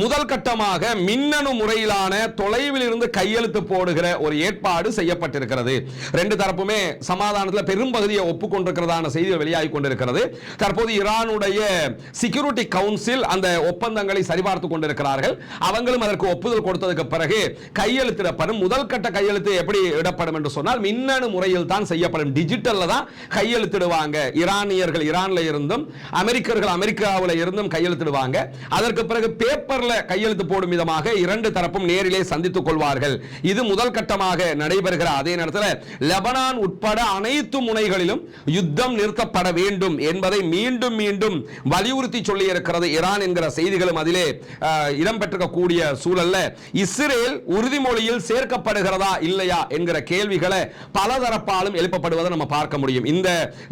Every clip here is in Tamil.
முதல் கட்டமாக மின்னணு முறையிலான தொலைவில் இருந்து கையெழுத்து போடுகிற ஒரு ஏற்பாடு செய்யப்பட்டிருக்கிறது. ரெண்டு தரப்புமே சமாதானத்தில் பெரும்பகுதியை ஒப்புக்கொண்டிருக்கிறதான செய்திகள் வெளியாகி கொண்டிருக்கிறது. தற்போது ஈரானுடைய செக்யூரிட்டி கவுன்சில் அந்த ஒப்பந்தங்களை சரிபார்த்துக் கொண்டிருக்கிறார்கள். அவங்களும் அதற்கு ஒப்புதல் கொடுத்ததுக்கு பிறகு கையெழுத்திடப்படும். முதல் கட்ட கையெழுத்து எப்படி இடப்படும் என்று சொன்னால் மின்னணு முறையில் தான் செய்யப்படும். டிஜிட்டல்ல தான் கையெழுத்திடுவாங்க. ஈரானியர்கள் ஈரான்ல இருந்தும் அமெரிக்கர்கள் அமெரிக்காவில் இருந்தும் கையெழுத்திடுவாங்க. அதற்கு பிறகு பேப்பர்ல கையெழுத்து போடும் விதமாக இரண்டு தரப்பும் நேரிலே சந்தித்துக் கொள்வார்கள். இது முதல் கட்டமாக நடைபெறுகிற அதே நேரத்தில் லெபனான் உட்பட அனைத்து முனைகளிலும் யுத்தம் நிறுத்தப்பட வேண்டும் என்பதை மீண்டும் மீண்டும் வலியுறுத்தி சொல்லி இருக்கிறது ஈரான் என்கிற செய்திகளும் அதிலே இடம்பெற்றிருக்கக்கூடிய சூழல்ல இஸ்ரேல் உறுதிமொழியில் சேர்க்கப்படுகிறதா இல்லையா என்கிற கேள்விகளை பலதரப்பாலும் எழுப்பப்படுவதை நம்ம பார்க்க முடியும். இந்த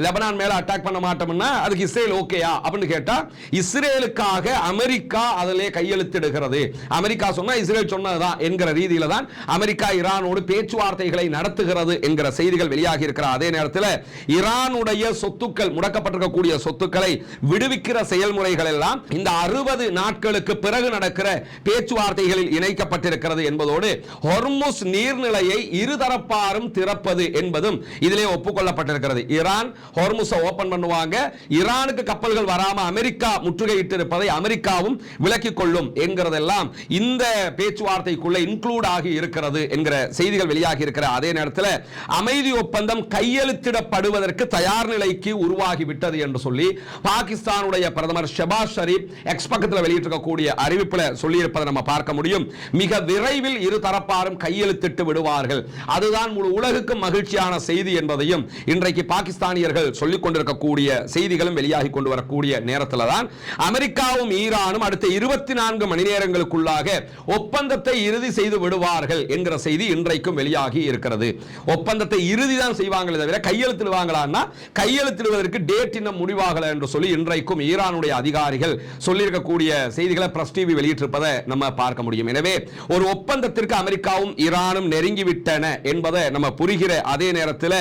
லெபனான் மேல அட்டாக் பண்ண மாட்டோம்னா அதுக்கு இஸ்ரேல் ஓகேயா அப்படின்னு கேட்டா இஸ்ரேலுக்காக அமெரிக்கா அதிலே கையெழுத்திடுகிறது. அமெரிக்கா சொன்னா இஸ்ரேல் சொன்னதுதான் என்கிற ரீதியில தான் அமெரிக்கா ஈரானோடு பேச்சுவார்த்தைகளை நடத்துகிறது என்கிற செய்திகள் வெளியாகி இருக்கிற அதே நேரத்தில் ஈரானுடைய சொத்துக்கள் முடக்கப்பட்டிருக்கக்கூடிய சொத்துக்களை விடுவிக்கிற செயல்முறைகள் எல்லாம் இந்த 60 நாட்களுக்கு பிறகு நடக்கிற பேச்சுவார்த்தைகளில் இணைக்கப்பட்டிருக்கிறது என்பதோடு ஹொர்முஸ் நீர்நிலையை இருதரப்பாரும் திறப்பது என்பதும் இதிலே ஒப்புக்கொள்ளப்பட்டிருக்கிறது. ஈரான் ஹொர்முஸை ஓபன் பண்ணுவாங்க. ஈரானுக்கு கப்பல்கள் வராம அமெரிக்கா முற்றுகையிட்டு இருப்பதை அமெரிக்காவும் விலக்கிக் கொள்ளும் என்கிறதெல்லாம் இந்த பேச்சுவார்த்தைக்குள்ள இன்க்ளூட் ஆகி இருக்கிறது என்கிற செய்திகள் வெளியாகி இருக்கிற அதே நேரத்தில் அமைதி ஒப்பந்தம் கையெழுத்திடப்படுவதற்கு தயார் நிலைக்கு உருவாகிவிட்டது என்று சொல்லி பாகிஸ்தானுடைய பிரதமர் ஷெபாஸ் ஷரீப் எக்ஸ் பக்கத்தில் வெளியிட்டிருக்கக்கூடிய அறிவிப்பில் சொல்லியிருப்பதை நம்ம பார்க்க முடியும். மிக விரைவில் இரு தரப்பாரும் கையெழுத்திட்டு விடுவார்கள். அதுதான் முழு உலகுக்கு மகிழ்ச்சியான செய்தி என்பதையும் இன்றைக்கு பாகிஸ்தானியர்கள் சொல்லிக் கொண்டிருக்கக்கூடிய செய்திகளும் வெளியாகி கொண்டு வரக்கூடிய நேரத்தில் தான் அமெரிக்காவும் ஈரானும் அடுத்த 24 மணி நேரங்களுக்குள்ளாக ஒப்பந்தத்தை இறுதி செய்து விடுவார்கள் என்கிற செய்தி இன்றைக்கும் வெளியாகி இருக்கிறது. ஒப்பந்தத்தை இறுதி தான் செய்வாங்களே தவிர கையெழுத்திடுவாங்களான்னா கையெழுத்திடுவதற்கு டேட் இன்னும் முடிவாகல என்று சொல்லி இன்றைக்கும் ஈரானுடைய அதிகாரிகள் சொல்லியிருக்கக்கூடிய செய்திகளை பிரஸ் டிவி வெளியிட்டிருப்பதை நம்ம பார்க்க முடியும். எனவே ஒரு ஒப்பந்தத்திற்கு அமெரிக்காவும் ஈரானும் நெருங்கிவிட்டன என்பதை நம்ம புரிகிற அதே நேரத்தில்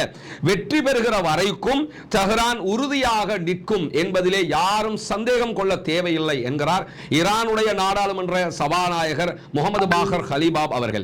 வெற்றி பெறுகிற வரைக்கும் தெஹ்ரான் உறுதியாக நிற்கும் என்பதிலே யாரும் சந்தேகம் கொள்ள தேவையில்லை என்கிறார் ஈரானுடைய நாடாளுமன்ற சபாநாயகர் முகமது பாகர் கலீபாப் அவர்கள்.